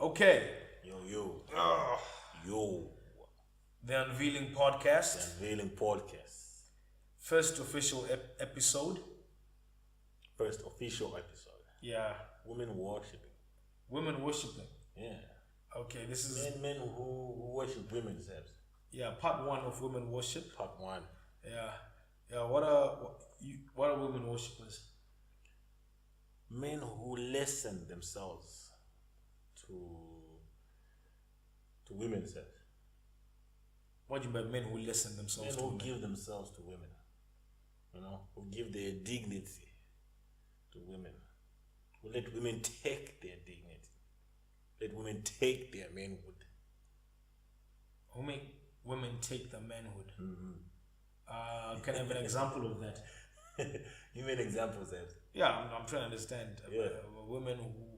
Okay. Yo. The Unveiling podcast. The Unveiling podcast. First official episode. First official episode. Yeah. Women worshiping. Women worshiping. Yeah. Okay, this is men who worship women themselves. Yeah, part one of women worship. Part one. Yeah. What are women worshippers? Men who lessen themselves to women themselves. What do you mean by men who lessen themselves Men to who women? give themselves to women. Who give their dignity to women. Who let women take their dignity. Let women take their manhood. Who make women take their manhood? Mm-hmm. Can I have an example of that? Give me an example, Zeb. Yeah, I'm trying to understand. Yeah. Women who,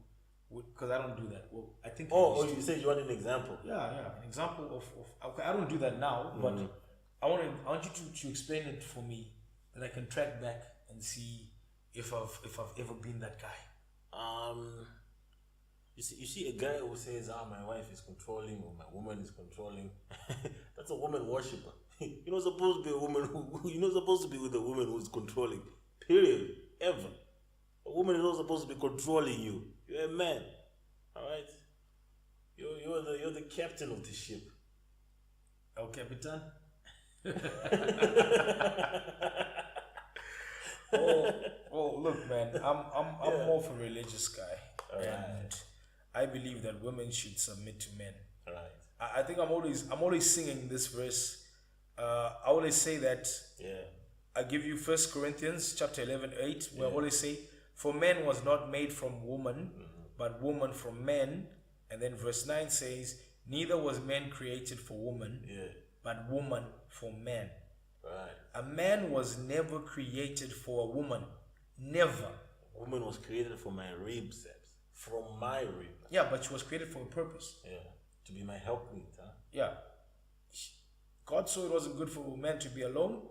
because I don't do that. Well, I think. You said you want an example. Yeah, an example of. Okay, I don't do that now, but I want you to explain it for me, that I can track back and see if I've ever been that guy. You see a guy who says, my wife is controlling or my woman is controlling. That's a woman worshipper. You're not supposed to be a woman you're not supposed to be with a woman who's controlling. Period. Ever. A woman is not supposed to be controlling you. You're a man. Alright? You're the captain of the ship. El Capitan? oh, look, man. I'm more of a religious guy. And I believe that women should submit to men. Right. I think I'm always singing this verse. I always say that. Yeah. I give you 1 Corinthians chapter 11:8, where I always say, "For man was not made from woman, but woman from man." And then verse 9 says, "Neither was man created for woman, but woman for man." Right. A man was never created for a woman. Never. A woman was created for my ribs, from my rib. Yeah, but she was created for a purpose. Yeah. To be my helpmate, huh? Yeah. God saw it wasn't good for a man to be alone,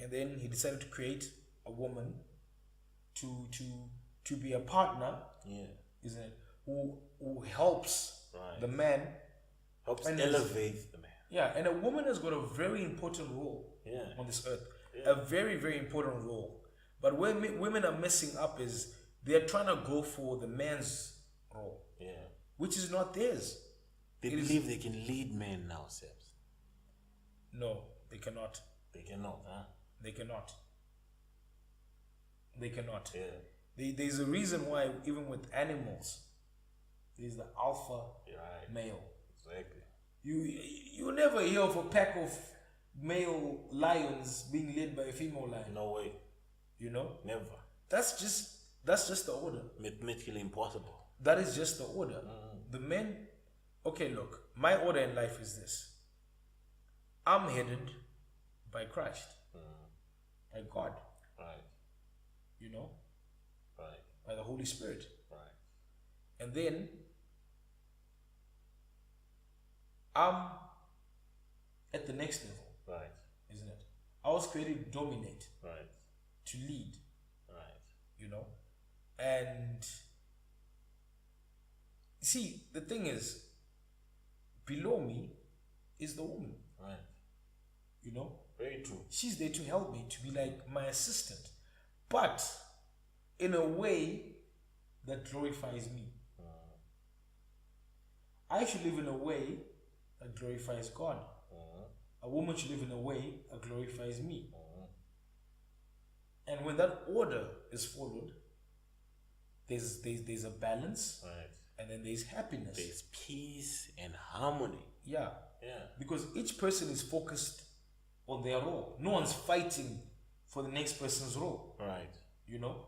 and then he decided to create a woman to be a partner. Yeah. Isn't it? Who helps the man. Helps elevate the man. Yeah, and a woman has got a very important role on this earth. Yeah. A very, very important role. But where women are messing up is they're trying to go for the man's role. Yeah. Which is not theirs. They believe they can lead men now, Sebs. No, they cannot. They cannot, huh? They cannot. They cannot. Yeah. There's a reason why even with animals, there's the alpha male. Exactly. You never hear of a pack of male lions being led by a female lion. No way. You know? Never. That's just the order. Mathematically impossible. That is just the order. The men. Okay, look. My order in life is this. I'm headed by Christ. By God. Right. You know? Right. By the Holy Spirit. Right. And then I'm at the next level. Right. Isn't it? I was created to dominate. Right. To lead. Right. You know? And see, the thing is, below me is the woman. Right. You know? Very true. She's there to help me, to be like my assistant. But in a way that glorifies me. I should live in a way that glorifies God. A woman should live in a way that glorifies me. And when that order is followed, there's a balance. Right. And then there's happiness. There's peace and harmony. Yeah. Yeah. Because each person is focused on their role. No one's fighting for the next person's role. Right. You know?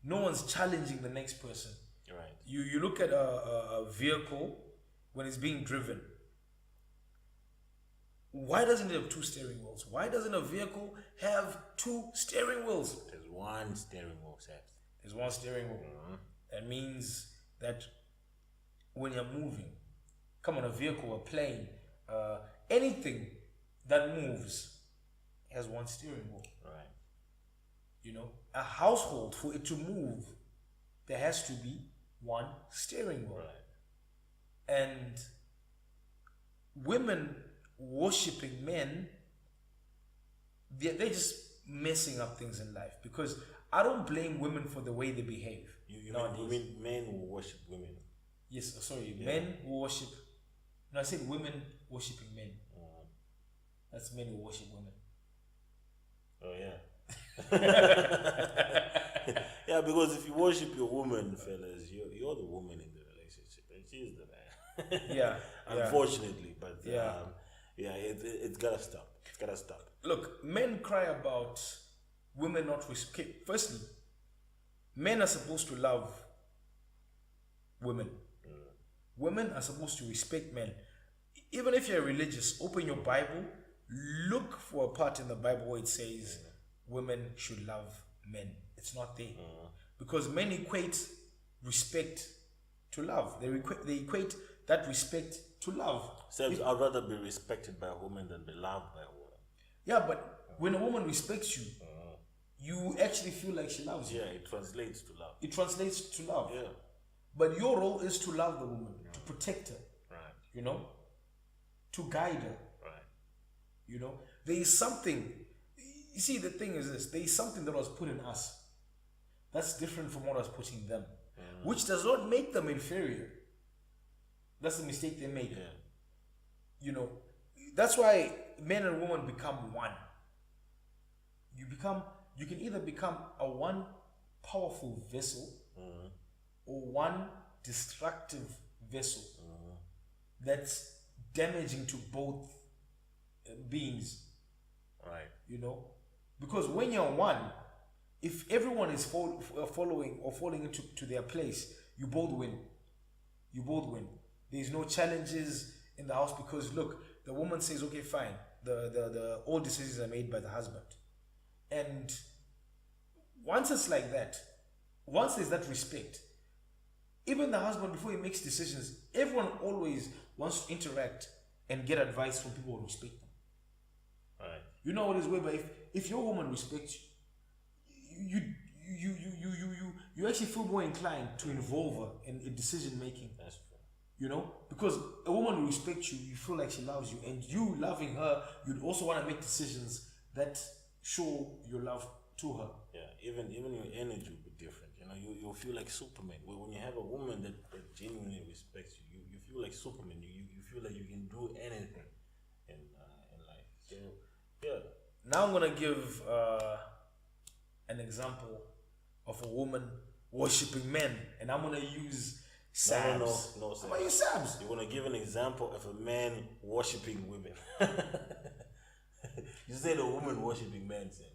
No one's challenging the next person. Right. You look at a vehicle when it's being driven. Why doesn't it have two steering wheels? Why doesn't a vehicle have two steering wheels? There's one steering wheel, Sebs. There's one steering wheel. That means that when you're moving, come on, a vehicle, a plane, anything that moves has one steering wheel. Right. You know, a household, for it to move, there has to be one steering wheel. Right. And women worshipping men, they're just messing up things in life, because I don't blame women for the way they behave. You mean men who worship women? Yes, sorry, men who worship. No, I said women worshiping men. That's men who worship women. Oh yeah. Yeah, because if you worship your woman, fellas, you're the woman in the relationship, and she's the man. Yeah. Unfortunately, but Yeah. it's gotta stop. It's gotta stop. Look, men cry about women not respect. Firstly, men are supposed to love women. Women are supposed to respect men. Even if you're religious, open your Bible, look for a part in the Bible where it says women should love men. It's not there. Because men equate respect to love. They equate that respect to love. I'd rather be respected by a woman than be loved by a woman. Yeah, but when a woman respects you, you actually feel like she loves you. Yeah, it translates to love. It translates to love. Yeah. But your role is to love the woman, to protect her. Right. You know? To guide her. Right. You know? There is something. You see, the thing is this. There is something that was put in us that's different from what was put in them. Which does not make them inferior. That's the mistake they make. Yeah. You know? That's why men and women become one. You can either become a one powerful vessel or one destructive vessel that's damaging to both beings. Right. You know? Because when you're one, if everyone is following or falling into their place, you both win. You both win. There's no challenges in the house, because look, the woman says, okay, fine. The all decisions are made by the husband. And once it's like that, once there's that respect, even the husband, before he makes decisions, everyone always wants to interact and get advice from people who respect them. Right. You know what is way, but if your woman respects you, you actually feel more inclined to involve her in decision making. That's true. You know, because a woman who respects you, you feel like she loves you, and you loving her, you'd also want to make decisions that show your love to her. Yeah, even your energy will be different. You know, you'll feel like Superman. When you have a woman that genuinely respects you, you feel like Superman. You feel like you can do anything in life. So yeah. Now I'm gonna give an example of a woman worshiping men, and I'm gonna use Sabs. No, I'm gonna use Sabs. You want to give an example of a man worshiping women? You said a woman worshiping men, Sam.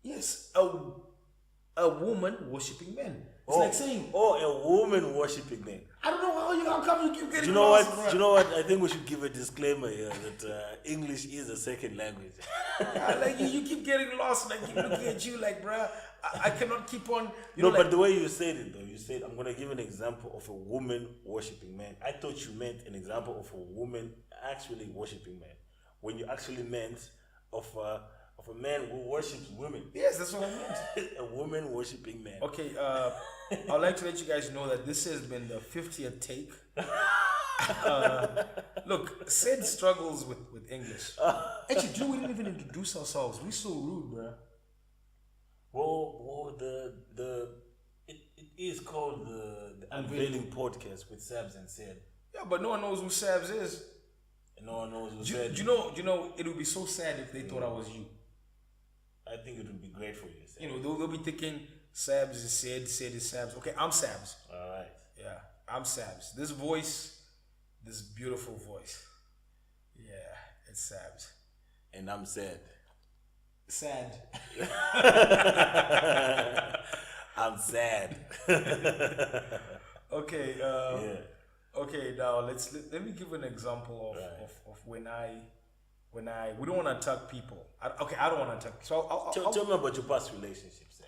Yes, a woman worshiping men. It's like saying, a woman worshiping men. I don't know how come you keep getting Do you know lost, what? bro. Do you know what? I think we should give a disclaimer here that English is a second language. Like you keep getting lost, and I keep looking at you like, bruh, I cannot keep on. But the way you said it, though, you said, I'm going to give an example of a woman worshiping man. I thought you meant an example of a woman actually worshiping man, when you actually meant of a man who worships women. Yes, that's what I meant. A woman worshiping man. Okay, I'd like to let you guys know that this has been the 50th take. Look, Sid struggles with English. Actually, Drew, we didn't even introduce ourselves. We're so rude, bruh. Well, it is called the Unveiling podcast with Sabs and Sid. Yeah, but no one knows who Sabs is. And no one knows who Do Sid. you know, it would be so sad if they thought I was you. I think it would be great for you, Sid. You know, they'll be thinking Sabs is Sid, Sid is Sabs. Okay, I'm Sabs. All right. Yeah, I'm Sabs. This voice, this beautiful voice. Yeah, it's Sabs. And I'm Sid. Sad. I'm sad. Okay. Yeah. Okay. Now let me give an example of when we don't want to attack people. I don't want to attack. So Tell me about your past relationships, Sid.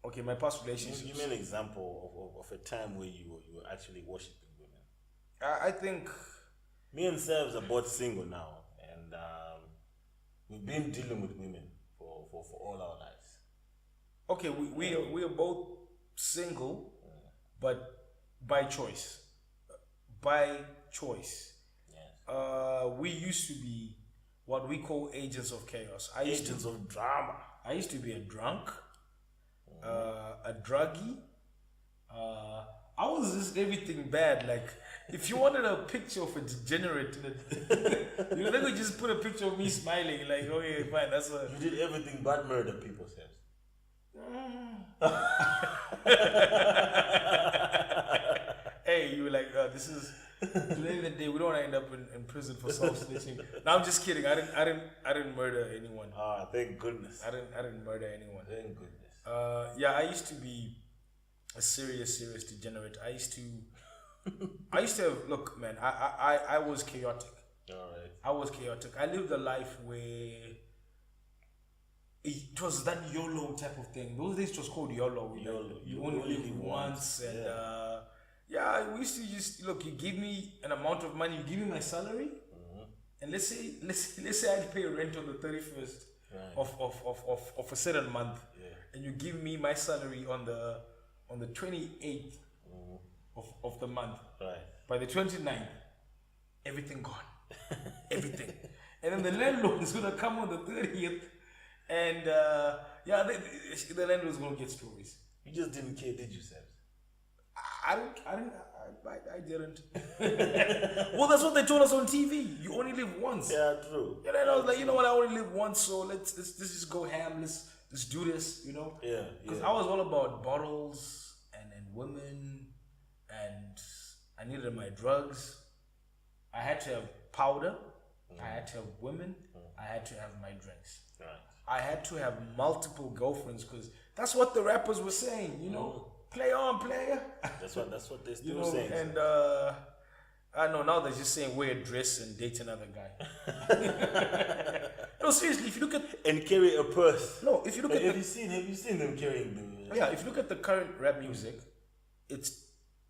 Okay, my past relationships. Give me an example of a time where you were actually worshiping women. I think me and Sabs are both single now, and we've been dealing with women for all our lives. Okay, we are both single, but by choice. by choice. Yes. We used to be what we call agents of chaos. Agents of drama. I used to be a drunk, a druggie. I was just everything bad. Like, if you wanted a picture of a degenerate, you could just put a picture of me smiling. Like, okay, fine, that's a. You did everything but murder people, Sam. Hey, you were like, this is today the day. We don't want to end up in prison for self-snitching. No, I'm just kidding. I didn't murder anyone. Ah, thank goodness. I didn't murder anyone. Thank goodness. Yeah, I used to be a serious degenerate. I used to have, look, man, I was chaotic. Alright. I was chaotic. I lived a life where it was that YOLO type of thing. Those days it was called YOLO. You only live once. And yeah, we used to just, look, you give me an amount of money, you give me my salary, and let's say I pay rent on the 31st of a certain month, and you give me my salary on the 28th of the month. Right. By the 29th, everything gone. Everything. And then the landlord is gonna come on the 30th, and the landlord's gonna get stories. You just didn't care, did you, Sam? I didn't. Well, that's what they told us on TV. You only live once. Yeah, true. And then I was like, you know what? I only live once, so let's just go ham. Let's do this. You know? Yeah. Because I was all about bottles and women, and I needed my drugs. I had to have powder. I had to have women. I had to have my drinks. Right. I had to have multiple girlfriends because that's what the rappers were saying. You know, play on, player. That's what they're still You know, saying. and I know now they're just saying wear a dress and date another guy. No, seriously, if you look at and carry a purse. no, if you look at have you seen them carrying them? yeah, if you look at the current rap music, it's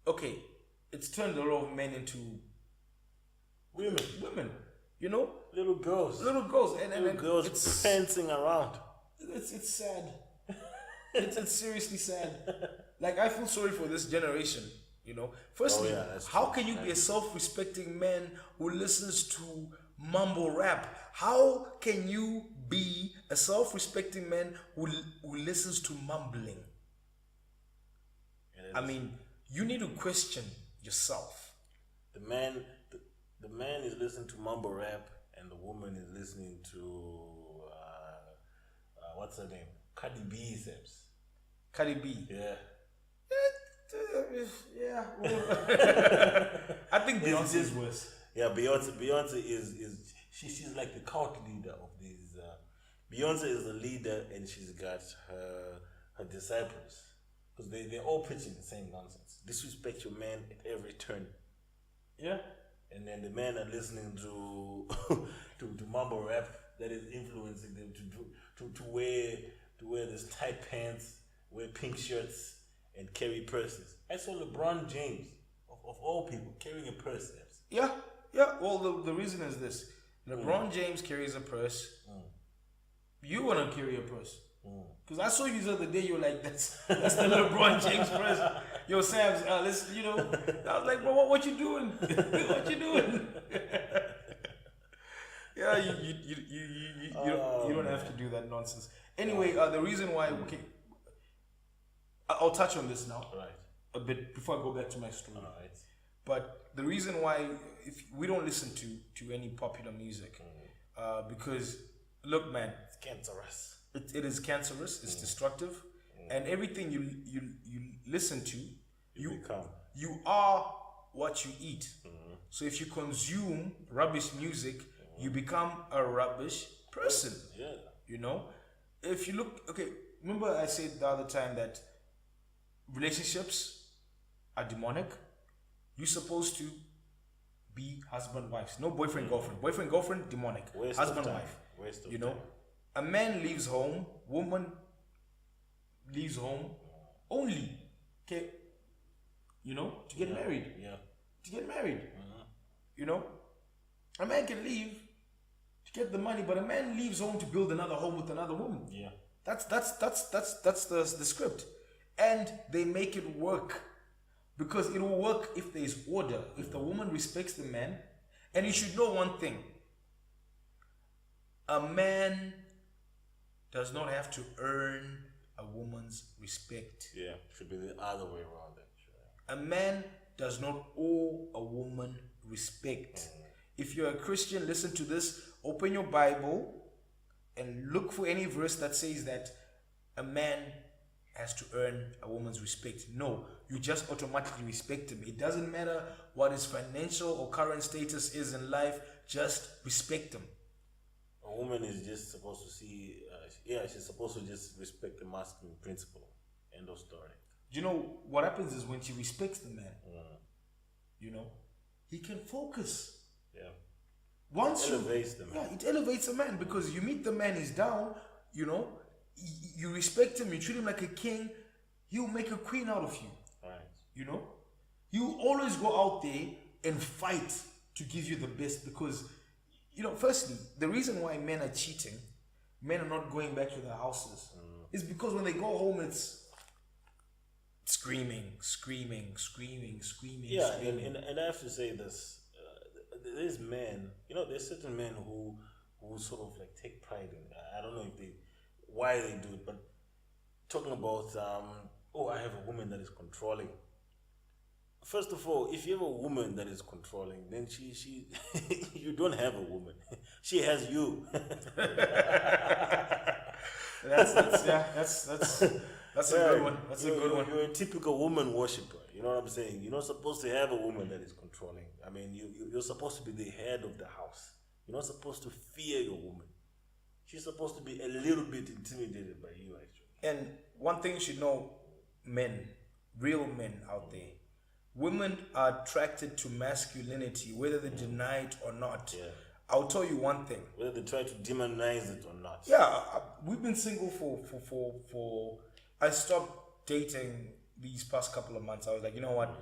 okay. It's turned a lot of men into women. You know, Little girls. and Girls it's prancing around. it's sad. It's seriously sad. Like, I feel sorry for this generation. You know, firstly, how can you be a self-respecting man who listens to mumble rap? How can you be a self-respecting man who listens to mumbling? I mean, you need to question yourself. The man is listening to mumble rap, and the woman is listening to what's her name? Cardi B, Sebs. Cardi B. Yeah. Yeah. Well, I think Beyonce is worse. Yeah, Beyonce is she's like the cult leader of these. Beyonce is the leader, and she's got her disciples, because they're all preaching the same nonsense. Disrespect your man at every turn. Yeah. And then the men are listening to to mumble rap that is influencing them to wear this tight pants, wear pink shirts, and carry purses. I saw LeBron James of all people carrying a purse. Yeah. Well, the reason is this: LeBron James carries a purse. You wanna carry a purse? Because I saw you the other day. You were like, "That's the LeBron James purse." Yo, Sam's, let's, you know. I was like, "Bro, what you doing? What you doing?" Yeah, you don't have to do that nonsense. Anyway, the reason why I'll touch on this now, Right. a bit before I go back to my story. All right. But the reason why if we don't listen to any popular music, because look, man, It's cancerous. it is cancerous. It's destructive, and everything you listen to, you are what you eat. So if you consume rubbish music, you become a rubbish person. Yeah. You know, if you look, okay, remember I said the other time that relationships are demonic. You're supposed to be husband wives, no boyfriend girlfriend. Boyfriend girlfriend, demonic. Waste Husband of time. wife. Waste of You know, time. a man leaves home, woman leaves home only, okay, you know, to get married. Yeah. To get married. You know, a man can leave to get the money, but a man leaves home to build another home with another woman. Yeah. That's the script, and they make it work. Because it will work if there is order, if the woman respects the man. And you should know one thing. A man does not have to earn a woman's respect. Yeah, should be the other way around actually. A man does not owe a woman respect. If you're a Christian, listen to this. Open your Bible and look for any verse that says that a man has to earn a woman's respect. No, you just automatically respect him. It doesn't matter what his financial or current status is in life, just respect him. A woman is just supposed to see, she's supposed to just respect the masculine principle. End of story. You know, what happens is when she respects the man, you know, he can focus. Yeah. Once it elevates the man. Yeah, it elevates the man because you meet the man, he's down, you know, you respect him, you treat him like a king, he'll make a queen out of you. Right. You know? You always go out there and fight to give you the best because, you know, firstly, the reason why men are cheating, men are not going back to their houses, is because when they go home, it's screaming. Yeah, and I have to say this. There's men, you know, there's certain men who sort of like take pride in it. I don't know why they do it, but talking about, I have a woman that is controlling. First of all, if you have a woman that is controlling, then she you don't have a woman. She has you. That's a good one. That's a good one. You're a typical woman worshipper. You know what I'm saying? You're not supposed to have a woman that is controlling. I mean, you're supposed to be the head of the house. You're not supposed to fear your woman. She's supposed to be a little bit intimidated by you, actually. And one thing you should know, men, real men out there, women are attracted to masculinity, whether they deny it or not. Yeah. I'll tell you one thing. Whether they try to demonize it or not. Yeah, we've been single for. I stopped dating these past couple of months. I was like, you know what?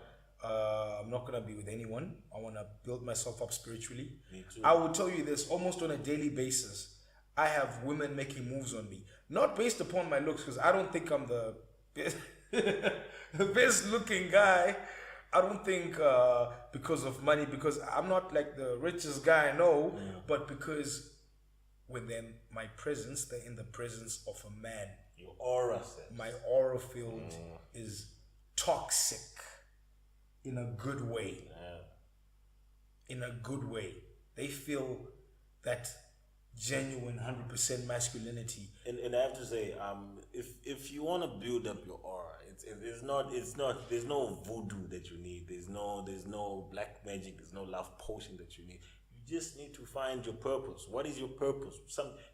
I'm not gonna be with anyone. I wanna build myself up spiritually. Me too. I will tell you this almost on a daily basis. I have women making moves on me, not based upon my looks, because I don't think I'm the best looking guy. I don't think because of money, because I'm not like the richest guy I know, but because when they're in my presence, they're in the presence of a man. Your aura says. My aura field is toxic in a good way. Yeah. In a good way. They feel that genuine 100% masculinity. And I have to say, if you want to build up your aura, there's no voodoo that you need. There's no black magic. There's no love potion that you need. You just need to find your purpose. What is your purpose?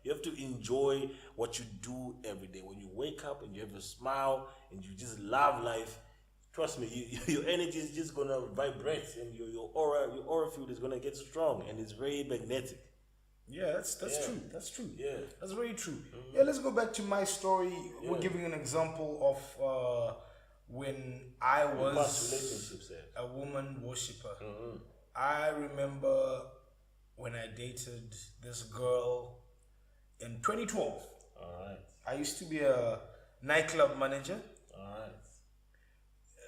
You have to enjoy what you do every day. When you wake up and you have a smile and you just love life, trust me, your energy is just gonna vibrate, and your aura field is gonna get strong, and it's very magnetic. Yeah, that's true. That's true. Yeah, that's very true. Yeah, let's go back to my story. We're giving an example of when I was a woman worshipper. I remember when I dated this girl in 2012. All right. I used to be a nightclub manager. All right.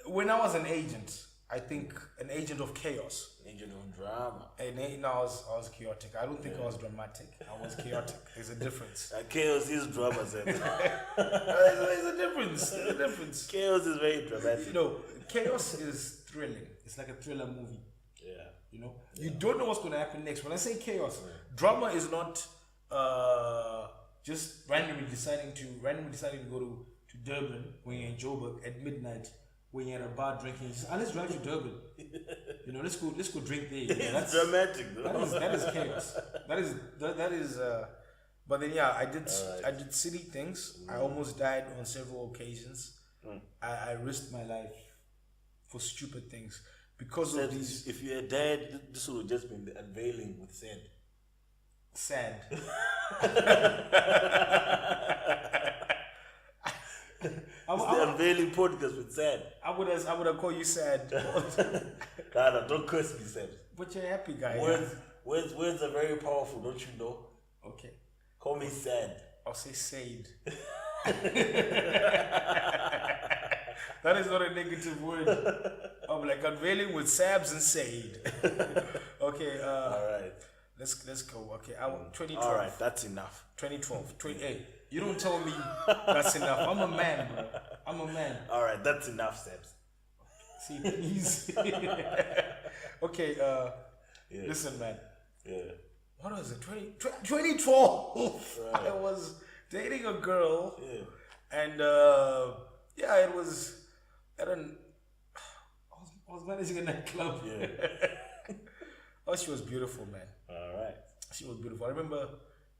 When I was an agent, I think an agent of chaos. Agent of drama. And no, I was chaotic. I don't think I was dramatic. I was chaotic. There's a difference. Chaos is drama, sir. There's a difference. There's a difference. Chaos is very dramatic. You know, chaos is thrilling. It's like a thriller movie. Yeah. You know, you don't know what's going to happen next. When I say chaos, drama is not just randomly deciding to go to Durban when you're in Joburg at midnight. When you're at a bar drinking, let's drive to Durban. You know, let's go drink there. You know, that's dramatic. That is chaos. That is. But then I did silly things. I almost died on several occasions. I risked my life for stupid things because of these. If you had died, this would have just been the unveiling with sand. Sand. It's the unveiling podcast with Sad. I would have called you Sad. No, don't curse me, Sad. But you're a happy guy. Words are very powerful, don't you know? Okay. Call me Sad. I'll say Said. That is not a negative word. I'm like Unveiling with Sabs and Said. Okay. All right. Let's go. Okay. 2012. All right, that's enough. 2012. Hey, you don't tell me that's enough. I'm a man, bro. I'm a man. All right, that's enough, Steps. See, please. Okay. Listen, man. Yeah. What was it? 2012. Right. I was dating a girl. Yeah. And it was. I was managing a nightclub. Yeah. Oh, she was beautiful, man. All right. She was beautiful. I remember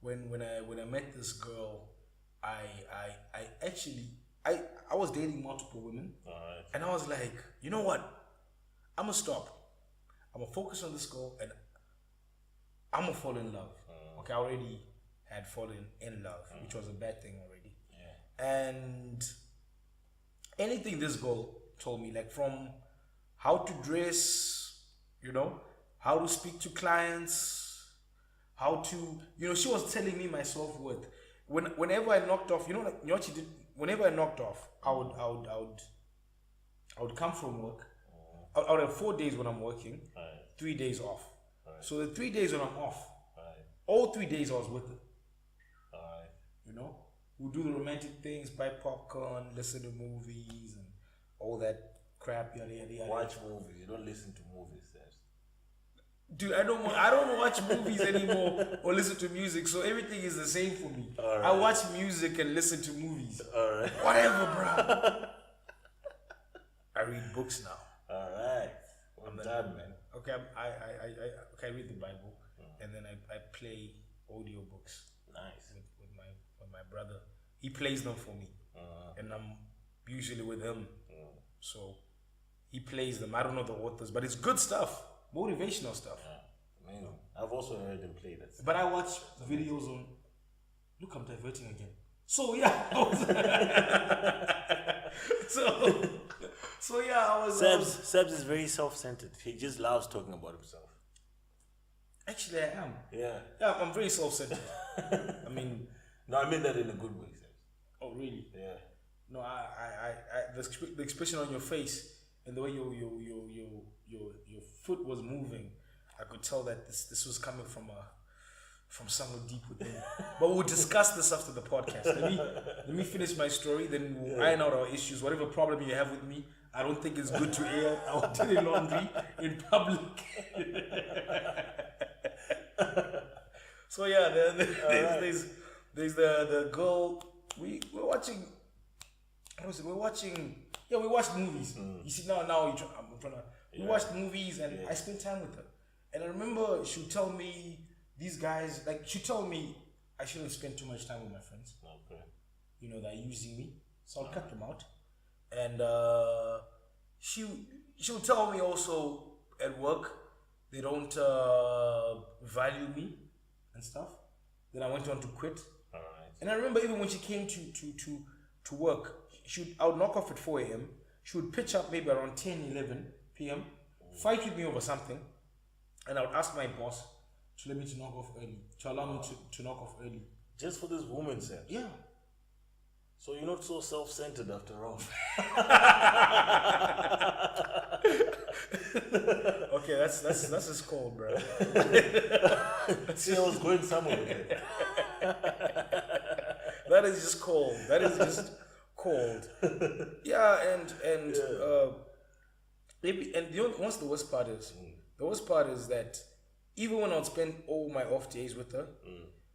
when I met this girl, I was dating multiple women. All right. And I was like, you know what? I'm gonna stop. I'm gonna focus on this girl and I'm gonna fall in love. Okay, I already had fallen in love, which was a bad thing already. Yeah. And anything this girl told me, like from how to dress, how to speak to clients, how to, she was telling me my self-worth. Whenever I knocked off, you know what she did? Whenever I knocked off, I would come from work. I would have 4 days when I'm working, 3 days off. So the 3 days when I'm off, all 3 days I was with her. We'll do the romantic things, buy popcorn, listen to movies, and all that crap. Yada yada yada. Watch movies. You don't listen to movies. Dude, I don't watch movies anymore or listen to music, so everything is the same for me. Right. I watch music and listen to movies. All right. Whatever, bro. I read books now. All right. I'm done, man. Okay, I read the Bible, and then I play audiobooks. Nice. With my brother. He plays them for me, and I'm usually with him. So he plays them. I don't know the authors, but it's good stuff. Motivational stuff. Yeah, amazing. I've also heard them play that. But I watch videos on. Look, I'm diverting again. So yeah, I was. Sebs is very self-centered. He just loves talking about himself. Actually, I am. Yeah. Yeah, I'm very self-centered. I mean. No, I mean that in a good way, Sebs. Oh really? Yeah. No, the expression on your face and the way your foot was moving, I could tell that this was coming from somewhere deep within. But we'll discuss this after the podcast. Let me finish my story, then we'll iron out our issues. Whatever problem you have with me, I don't think it's good to air our dirty laundry in public. So yeah, there's the girl. We're watching. What was it? We watched movies. You see now I'm trying to. We watched movies and I spent time with her. And I remember she would tell me these guys, like she told me I shouldn't spend too much time with my friends. Okay. They're using me, so I'll cut them out. And she would tell me also at work they don't value me and stuff. Then I went on to quit. All right. And I remember even when she came to work, I would knock off at 4 a.m. She would pitch up maybe around 10, 11 p.m., fight with me over something, and I would ask my boss to let me to knock off early, to allow me to knock off early. Just for this woman, Sebs? Yeah. So you're not so self-centered after all. Okay, that's just cold, bro. See, I was going somewhere with it. That is just cold. That is just cold. Yeah, and what's the worst part is? The worst part is that even when I would spend all my off days with her,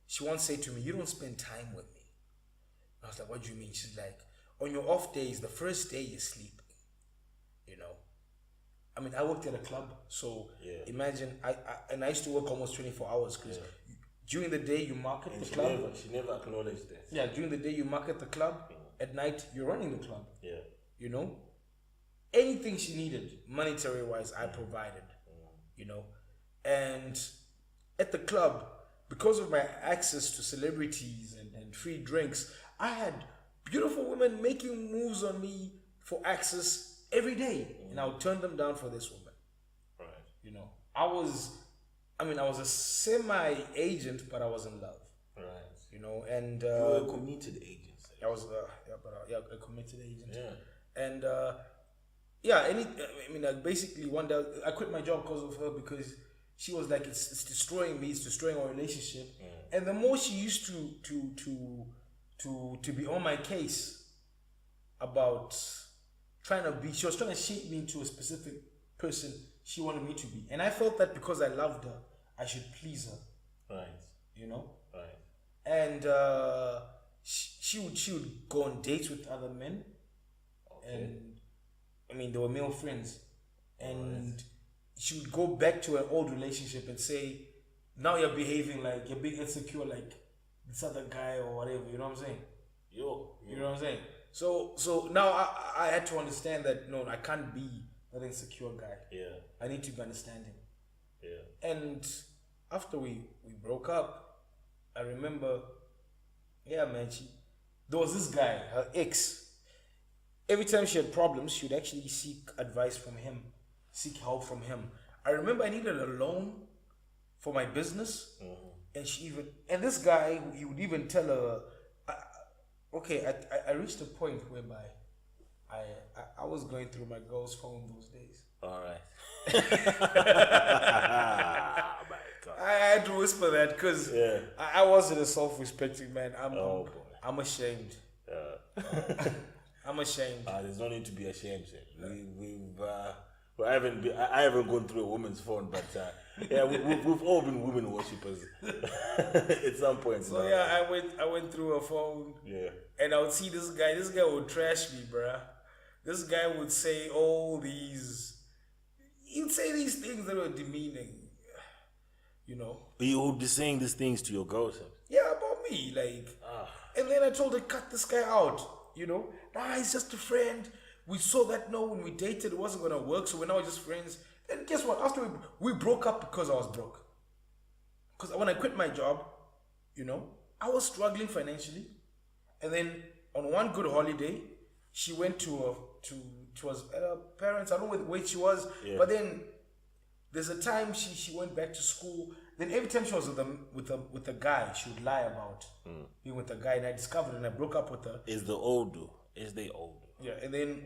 she once said to me, "You don't spend time with me." I was like, "What do you mean?" She's like, "On your off days, the first day you're sleeping. I mean, I worked at a club, so imagine I used to work almost 24 hours because during the day you market the club. She never acknowledged that. Yeah, during the day you market the club. At night you're running the club. Yeah. Anything she needed, monetary wise, I provided. And at the club, because of my access to celebrities and free drinks, I had beautiful women making moves on me for access every day, and I would turn them down for this woman. Right. I was a semi-agent, but I was in love. Right. And you were a committed agent. I was a committed agent. Yeah. And yeah, I mean, like basically one day I quit my job because of her, because she was like, it's destroying me, it's destroying our relationship. And the more she used to be on my case about she was trying to shape me into a specific person she wanted me to be. And I felt that because I loved her, I should please her. Right. You know? Right. And she would go on dates with other men. Okay. And I mean, they were male friends. And she would go back to an old relationship and say, now you're behaving like you're being insecure like this other guy or whatever, you know what I'm saying? Yo. You know what I'm saying? So now I had to understand that no, I can't be that insecure guy. Yeah. I need to understand him. Yeah. And after we broke up, I remember, yeah, man, there was this guy, her ex. Every time she had problems, she would actually seek advice from him, seek help from him. I remember I needed a loan for my business, and this guy, he would even tell her, I reached a point whereby I was going through my girl's phone those days. All right. My God. I had to whisper that because I wasn't a self-respecting man. I'm ashamed. I'm ashamed. There's no need to be ashamed. I haven't gone through a woman's phone, but we've all been women worshippers at some point. So yeah, I went through her phone. Yeah. And I would see this guy. This guy would trash me, bruh. This guy would say he'd say these things that were demeaning. You know. You would be saying these things to your girls. Yeah, about me, like. And then I told her, cut this guy out. You know, he's just a friend. We saw that when we dated, it wasn't gonna work, so we're now just friends. And guess what? After we broke up because I was broke. Because when I quit my job, you know, I was struggling financially. And then on one good holiday, she went to her parents. I don't know where she was, but then there's a time she went back to school. Then every time she was with a guy, she would lie about being with a guy. And I discovered, and I broke up with her. Is they old? Yeah, and then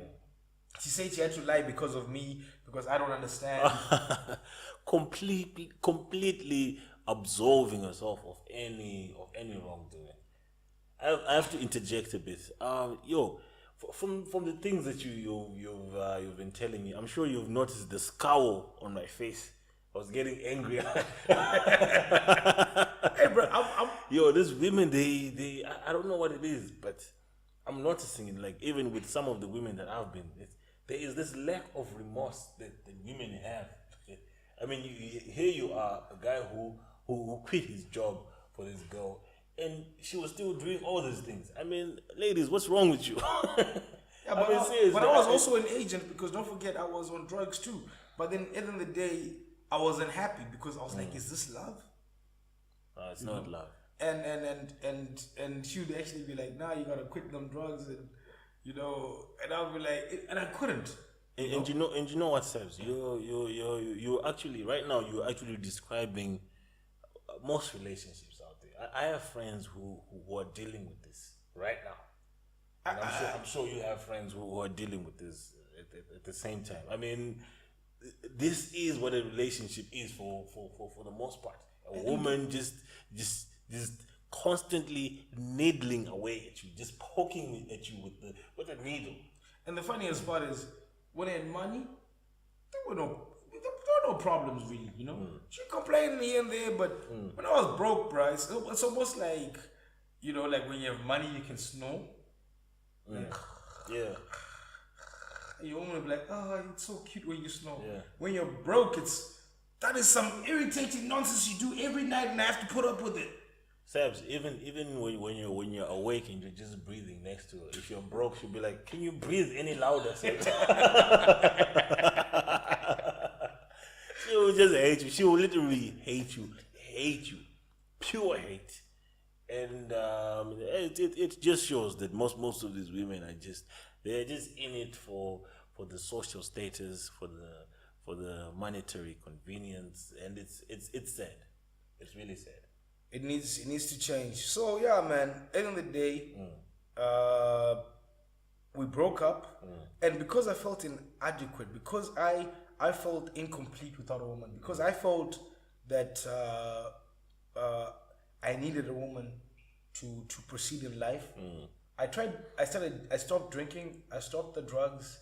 she said she had to lie because of me, because I don't understand. completely absolving herself of any wrongdoing. I have to interject a bit. From the things that you've been telling me, I'm sure you've noticed the scowl on my face. I was getting angry. Hey, bro, these women, I don't know what it is, but I'm noticing it. Like even with some of the women that I've been, there is this lack of remorse that women have. I mean, here you are, a guy who quit his job for this girl, and she was still doing all these things. I mean, ladies, what's wrong with you? Yeah, but I was also an agent, because don't forget I was on drugs too. But then at the end of the day, I wasn't happy because I was like, is this love? It's not love. And she would actually be like, nah, you gotta quit them drugs, and you know, and I'll be like, and I couldn't. And you know what, Sebs? You actually right now you're actually describing most relationships out there. I have friends who are dealing with this right now. And I'm sure you have friends who are dealing with this at the same time. I mean, this is what a relationship is for the most part. A woman just constantly needling away at you, just poking at you with a needle. And the funniest part is, when I had money, there were no problems really, you know. She complained here and there, but when I was broke, bro, it's almost like, you know, like when you have money, you can snore. Yeah. Your woman will be like, oh, it's so cute when you snore. Yeah. When you're broke, that is some irritating nonsense you do every night, and I have to put up with it. Sabs, even when you're awake and you're just breathing next to her, if you're broke, she'll be like, can you breathe any louder, Sabs? She will just hate you. She will literally hate you, pure hate. And it just shows that most of these women they're just in it for the social status, for the monetary convenience, and it's sad. It's really sad. It needs to change. So yeah, man. At the end of the day, we broke up, and because I felt inadequate, because I felt incomplete without a woman, because I felt that I needed a woman to proceed in life. I stopped drinking, I stopped the drugs,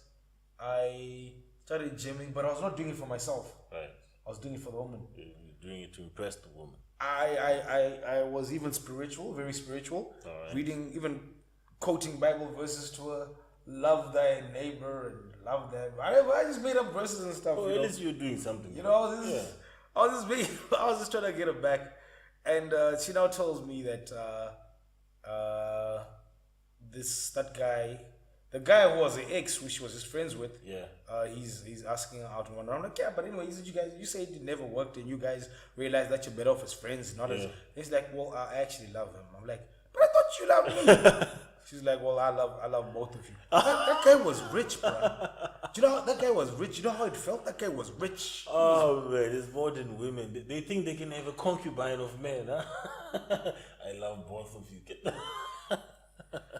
I started gymming, but I was not doing it for myself. Right. I was doing it for the woman. You're doing it to impress the woman. I was even spiritual, very spiritual. Right. Reading, even quoting Bible verses to her, love thy neighbor and love thy. I just made up verses and stuff. Oh, at least you're doing something. You know, I was just trying to get her back, and she now tells me that the guy who was the ex, who she was just friends with, he's asking her out and whatnot. I'm like, yeah, but anyway, you said it never worked, and you guys realized that you're better off as friends, not as. He's like, well, I actually love him. I'm like, but I thought you loved me. She's like, well, I love both of you. That guy was rich, bro. Do you know that guy was rich? You know how it felt? That guy was rich. Oh man, it's more than women. They think they can have a concubine of men, huh? I love both of you.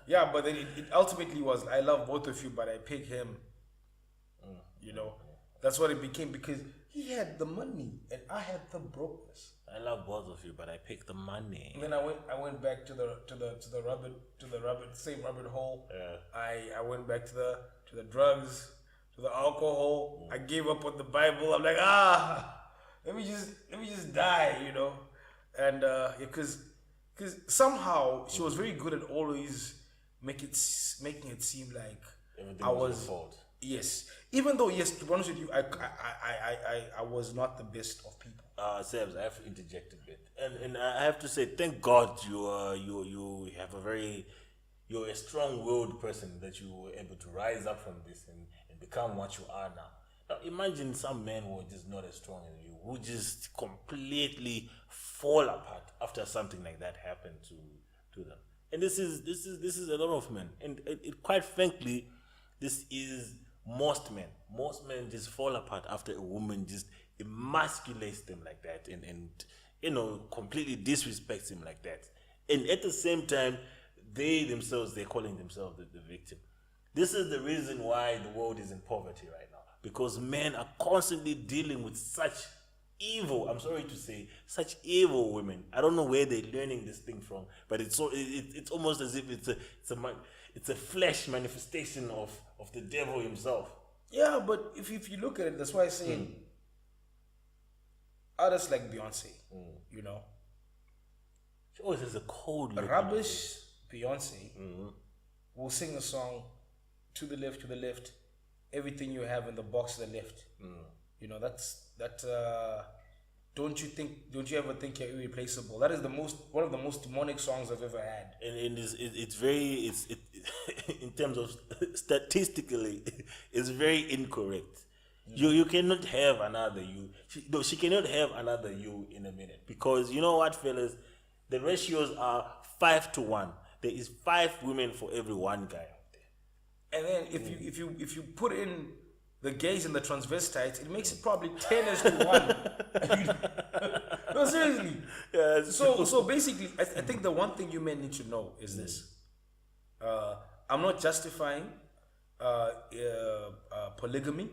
Yeah, but then it ultimately was, I love both of you, but I pick him. You know, that's what it became, because he had the money and I had the brokenness. I love both of you, but I pick the money. And then I went back to the same rabbit hole. Yeah. I went back to the drugs, to the alcohol. I gave up on the Bible. I'm like, let me just die, you know, and because somehow she was very good at always making it seem like everything was your fault. Yes, even though, yes, to be honest with you, I was not the best of people. Sebs, I have to interject a bit, and I have to say, thank God you have you're a strong-willed person, that you were able to rise up from this and become what you are now. Now imagine some men who are just not as strong as you, who just completely fall apart after something like that happened to them. And this is a lot of men, and it quite frankly, this is most men. Most men just fall apart after a woman just emasculates them like that, and you know, completely disrespects him like that. And at the same time, they're calling themselves the victim. This is the reason why the world is in poverty right now, because men are constantly dealing with such evil, I'm sorry to say, such evil women. I don't know where they're learning this thing from, but it's almost as if it's a flesh manifestation of the devil himself. Yeah, but if you look at it, that's why I say artists like Beyonce, you know, she always has a cold look. Rubbish Beyonce will sing a song, to the left, everything you have in the box to the left. You know, don't you ever think you're irreplaceable? That is one of the most demonic songs I've ever had. And it's in terms of statistically, it's very incorrect. You cannot have another you. She cannot have another you in a minute, because you know what, fellas, the ratios are 5-1. There is 5 women for every 1 guy out there. And then if you put in the gays and the transvestites, it makes it probably 10-1. No, seriously. Yeah, so basically, I think the one thing you men need to know is this. I'm not justifying polygamy,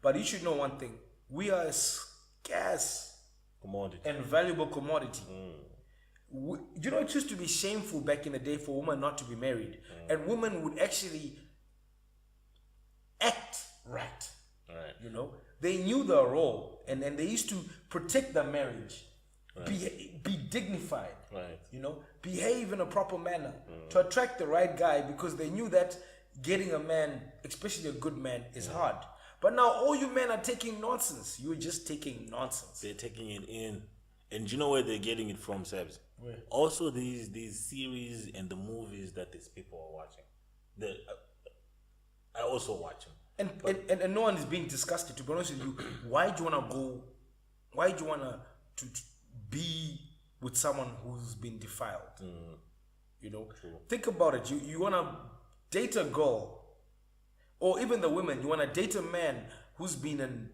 but you should know one thing. We are a scarce commodity and valuable commodity. You know, it used to be shameful back in the day for women not to be married, and women would actually act right. You know, they knew their role, and they used to protect their marriage, be dignified, you know, behave in a proper manner to attract the right guy, because they knew that getting a man, especially a good man, is hard. But now all you men are taking nonsense. You're just taking nonsense. They're taking it in, and you know where they're getting it from, Sebs? Where? Also, these series and the movies that these people are watching, I also watch them. And no one is being disgusted. To be honest with you, why do you want to be with someone who's been defiled? You know, think about it. You want to date a girl, or even the women, you want to date a man who's been in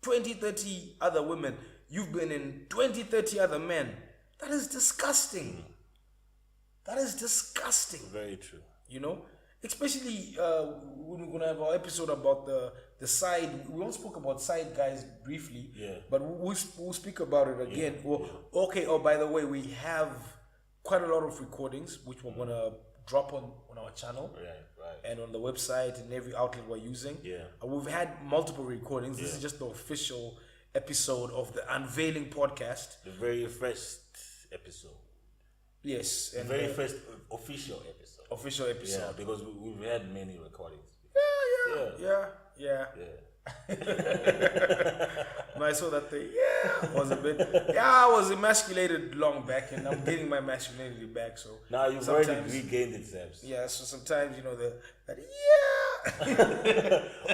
20-30 other women. You've been in 20-30 other men. That is disgusting. That is disgusting. Very true. You know, especially when we're gonna have our episode about the side. We all spoke about side guys briefly, but we'll speak about it again. Okay. Oh, by the way, we have quite a lot of recordings which we're gonna drop on our channel, and on the website and every outlet we're using. We've had multiple recordings. This is just the official episode of the Unveiling podcast, the very first episode. Yes, and the very first official episode. Official episode. Yeah, because we've had many recordings. Yeah. When I saw that thing, was a bit. I was emasculated long back, and I'm getting my masculinity back. So now you've already regained itself. Yeah, so sometimes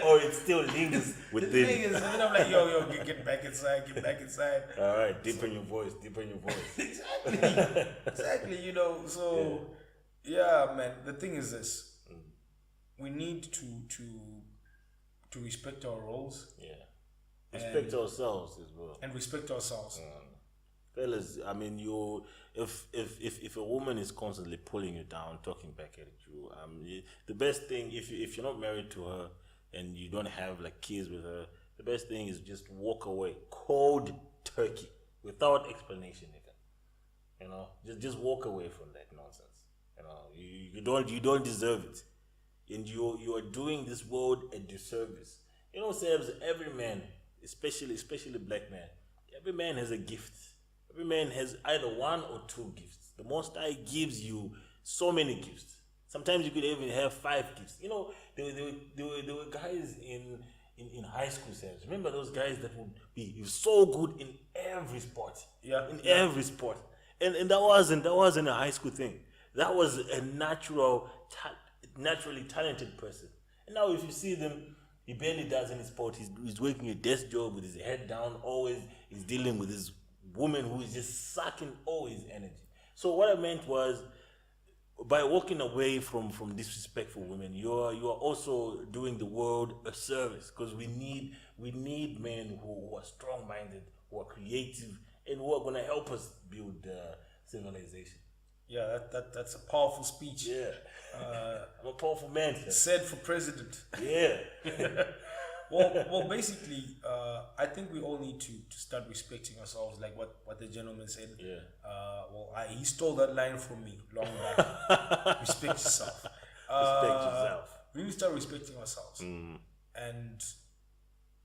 or it still lingers within. And then I'm like, yo, get back inside. All right, deepen your voice. Exactly. So yeah, man. The thing is this: we need to respect our roles. Respect ourselves as well. And respect ourselves. Fellas, I mean, if a woman is constantly pulling you down, talking back at you, the best thing, if you're not married to her and you don't have like kids with her, the best thing is just walk away, cold turkey, without explanation even. Just walk away from that nonsense. You don't deserve it, and you are doing this world a disservice. Sebs, every man, especially black man, every man has a gift. Every man has either one or two gifts. The Most High gives you so many gifts. Sometimes you could even have 5 gifts. There were guys in high school, Sebs. Remember those guys that would be so good in every sport. Every sport. And that wasn't a high school thing. That was a naturally talented person. And now if you see them, he barely does any sport. He's working a desk job with his head down. Always he's dealing with his woman who is just sucking all his energy. So what I meant was, by walking away from disrespectful women, you are also doing the world a service, because we need men who are strong-minded, who are creative, and who are going to help us build civilization. Yeah, that's a powerful speech. I'm a powerful man, sir. Said for president. Well, basically, I think we all need to start respecting ourselves, like what the gentleman said. He stole that line from me long back. Respect yourself. Respect yourself. We need to start respecting ourselves. And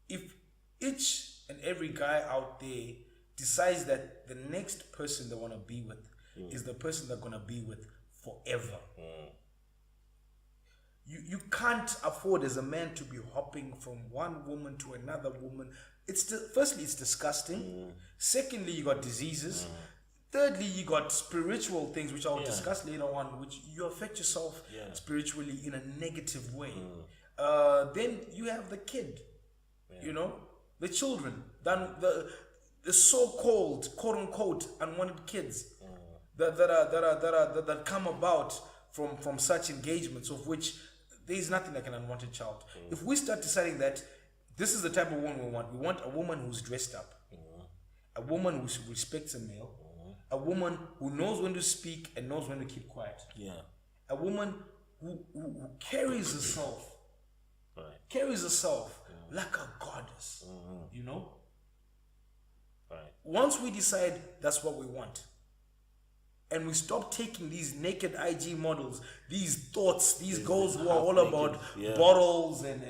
if each and every guy out there decides that the next person they want to be with is the person they're going to be with forever. You can't afford as a man to be hopping from one woman to another woman. Firstly, it's disgusting. Secondly, you got diseases. Thirdly, you got spiritual things, which I'll discuss later on, which you affect yourself spiritually in a negative way. Then you have the kid, the children, the so-called quote-unquote unwanted kids that come about from such engagements, of which there is nothing like an unwanted child. If we start deciding that this is the type of woman we want a woman who's dressed up, a woman who respects a male, a woman who knows when to speak and knows when to keep quiet, a woman who carries herself, like a goddess, Once we decide that's what we want, and we stop taking these naked IG models, these thoughts, these girls who are all about bottles and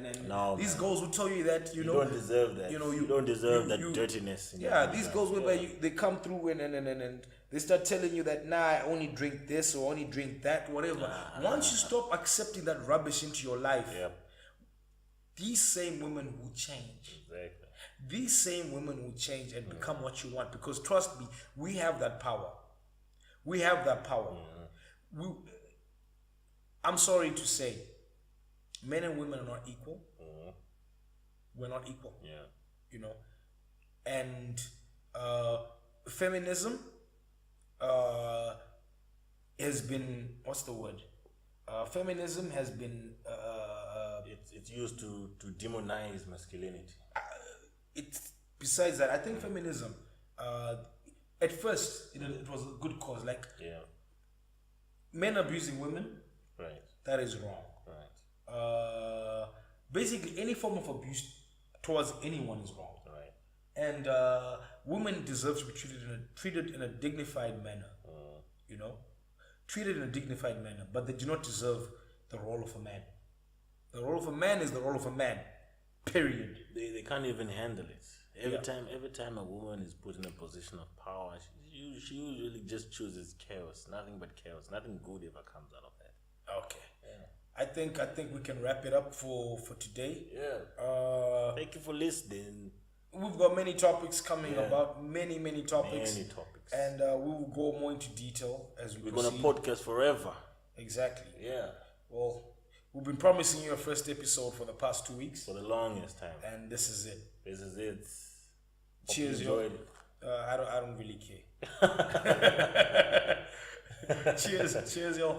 these girls who tell you that you don't deserve that. You don't deserve that dirtiness. These girls whereby they come through and they start telling you that I only drink this or only drink that, whatever. Once you stop accepting that rubbish into your life, these same women will change. Exactly. These same women will change and become what you want, because trust me, we have that power. We have that power. I'm sorry to say, men and women are not equal. We're not equal. And feminism has been, what's the word? Feminism has been it's used to demonize masculinity. Besides that, I think feminism, at first, it was a good cause. Men abusing women, that is wrong. basically any form of abuse towards anyone is wrong. Right. And women deserve to be treated in a dignified manner. You know, treated in a dignified manner, but they do not deserve the role of a man. The role of a man is the role of a man. Period. They can't even handle it. Every time a woman is put in a position of power, she usually just chooses chaos. Nothing but chaos. Nothing good ever comes out of that. Okay. Yeah. I think we can wrap it up for today. Yeah. Thank you for listening. We've got many topics coming about. Many topics. Many topics. And we will go more into detail as we We're gonna podcast forever. Exactly. Yeah. Well, we've been promising you a first episode for the past 2 weeks. For the longest time. And this is it. This is it. Cheers, yo. Enjoyed it. I don't really care. Cheers, yo.